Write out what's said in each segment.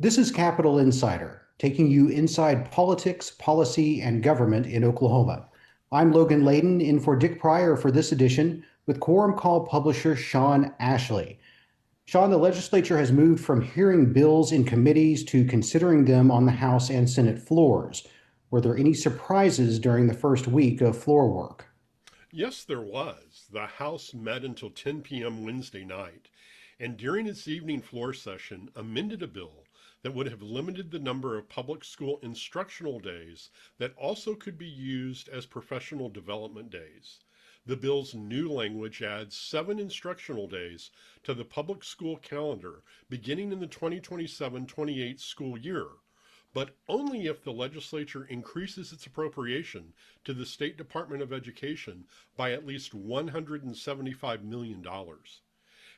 This is Capital Insider, taking you inside politics, policy, and government in Oklahoma. I'm Logan Layden, in for Dick Pryor for this edition, with Quorum Call publisher Sean Ashley. Sean, the legislature has moved from hearing bills in committees to considering them on the House and Senate floors. Were there any surprises during the first week of floor work? Yes, there was. The House met until 10 p.m. Wednesday night, and during its evening floor session, amended a bill that would have limited the number of public school instructional days that also could be used as professional development days. The bill's new language adds 7 instructional days to the public school calendar beginning in the 2027-28 school year, but only if the legislature increases its appropriation to the State Department of Education by at least $175 million.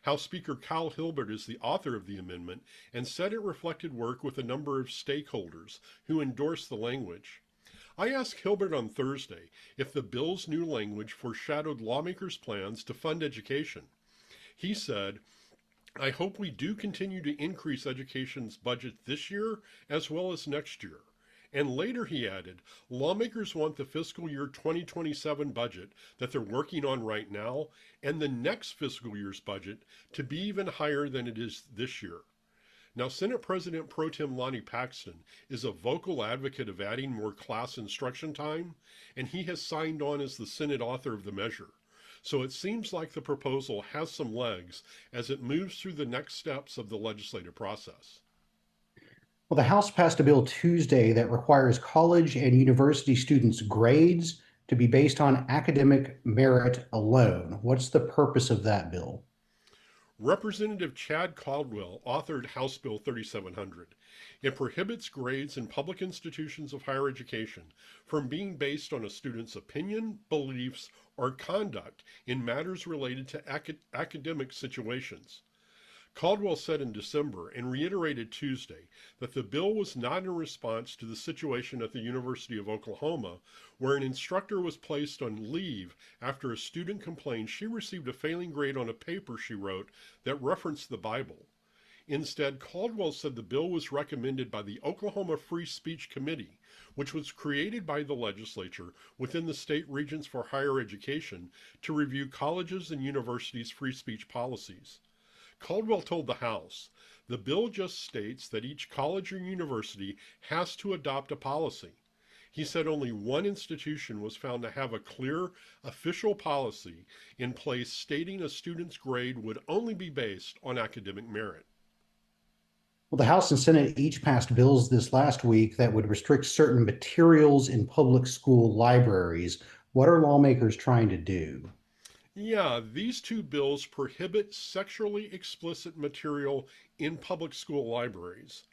House Speaker Kyle Hilbert is the author of the amendment and said it reflected work with a number of stakeholders who endorsed the language. I asked Hilbert on Thursday if the bill's new language foreshadowed lawmakers' plans to fund education. He said, I hope we do continue to increase education's budget this year as well as next year. And later he added, lawmakers want the fiscal year 2027 budget that they're working on right now and the next fiscal year's budget to be even higher than it is this year. Now, Senate President Pro Tem Lonnie Paxton is a vocal advocate of adding more class instruction time, and he has signed on as the Senate author of the measure. So it seems like the proposal has some legs as it moves through the next steps of the legislative process. Well, the House passed a bill Tuesday that requires college and university students' grades to be based on academic merit alone. What's the purpose of that bill? Representative Chad Caldwell authored House Bill 3700. It prohibits grades in public institutions of higher education from being based on a student's opinion, beliefs, or conduct in matters related to academic situations. Caldwell said in December and reiterated Tuesday that the bill was not in response to the situation at the University of Oklahoma, where an instructor was placed on leave after a student complained she received a failing grade on a paper she wrote that referenced the Bible. Instead, Caldwell said the bill was recommended by the Oklahoma Free Speech Committee, which was created by the legislature within the state regents for higher education to review colleges and universities' free speech policies. Caldwell told the House, the bill just states that each college or university has to adopt a policy. He said only one institution was found to have a clear official policy in place stating a student's grade would only be based on academic merit. Well, the House and Senate each passed bills this last week that would restrict certain materials in public school libraries. What are lawmakers trying to do? Yeah, these two bills prohibit sexually explicit material in public school libraries.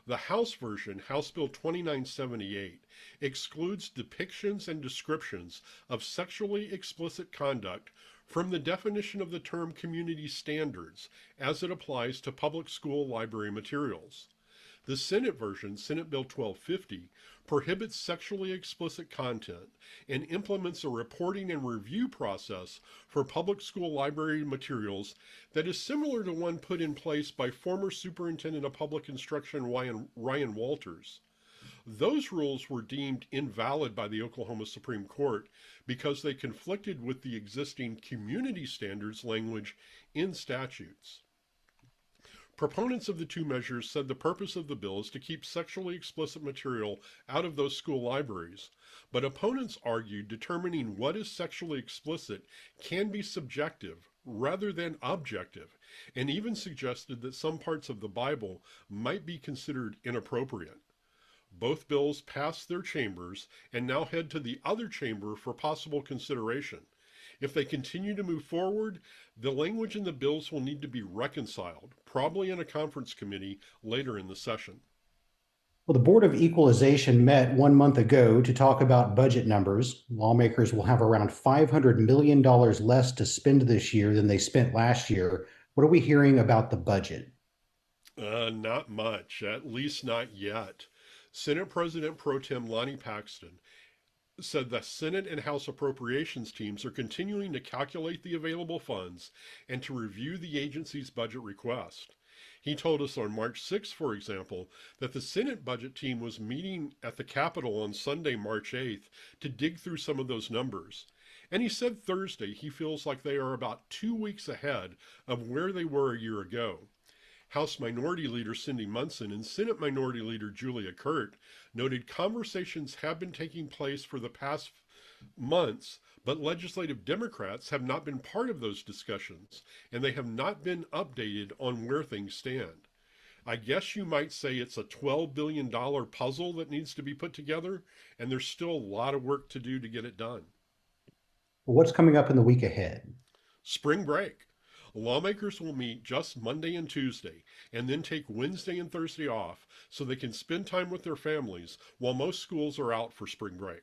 The House version, House Bill 2978, excludes depictions and descriptions of sexually explicit conduct from the definition of the term community standards as it applies to public school library materials. The Senate version, Senate Bill 1250, prohibits sexually explicit content and implements a reporting and review process for public school library materials that is similar to one put in place by former Superintendent of Public Instruction Ryan Walters. Those rules were deemed invalid by the Oklahoma Supreme Court because they conflicted with the existing community standards language in statutes. Proponents of the two measures said the purpose of the bill is to keep sexually explicit material out of those school libraries, but opponents argued determining what is sexually explicit can be subjective rather than objective, and even suggested that some parts of the Bible might be considered inappropriate. Both bills passed their chambers and now head to the other chamber for possible consideration. If they continue to move forward, the language in the bills will need to be reconciled, probably in a conference committee later in the session. Well, the Board of Equalization met 1 month ago to talk about budget numbers. Lawmakers will have around $500 million less to spend this year than they spent last year. What are we hearing about the budget? Not much, at least not yet. Senate President Pro Tem Lonnie Paxton said the Senate and House appropriations teams are continuing to calculate the available funds and to review the agency's budget request. He told us on March 6th, for example, that the Senate budget team was meeting at the Capitol on Sunday, March 8th, to dig through some of those numbers. And he said Thursday he feels like they are about 2 weeks ahead of where they were a year ago. House Minority Leader Cindy Munson and Senate Minority Leader Julia Kurt noted conversations have been taking place for the past months, but legislative Democrats have not been part of those discussions, and they have not been updated on where things stand. I guess you might say it's a $12 billion puzzle that needs to be put together, and there's still a lot of work to do to get it done. What's coming up in the week ahead? Spring break. Lawmakers will meet just Monday and Tuesday, and then take Wednesday and Thursday off so they can spend time with their families while most schools are out for spring break.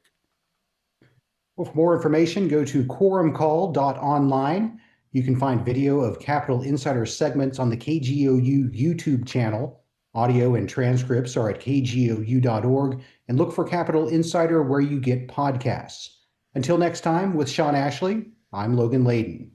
Well, for more information, go to quorumcall.online. You can find video of Capitol Insider segments on the KGOU YouTube channel. Audio and transcripts are at kgou.org, and look for Capitol Insider where you get podcasts. Until next time, with Sean Ashley, I'm Logan Layden.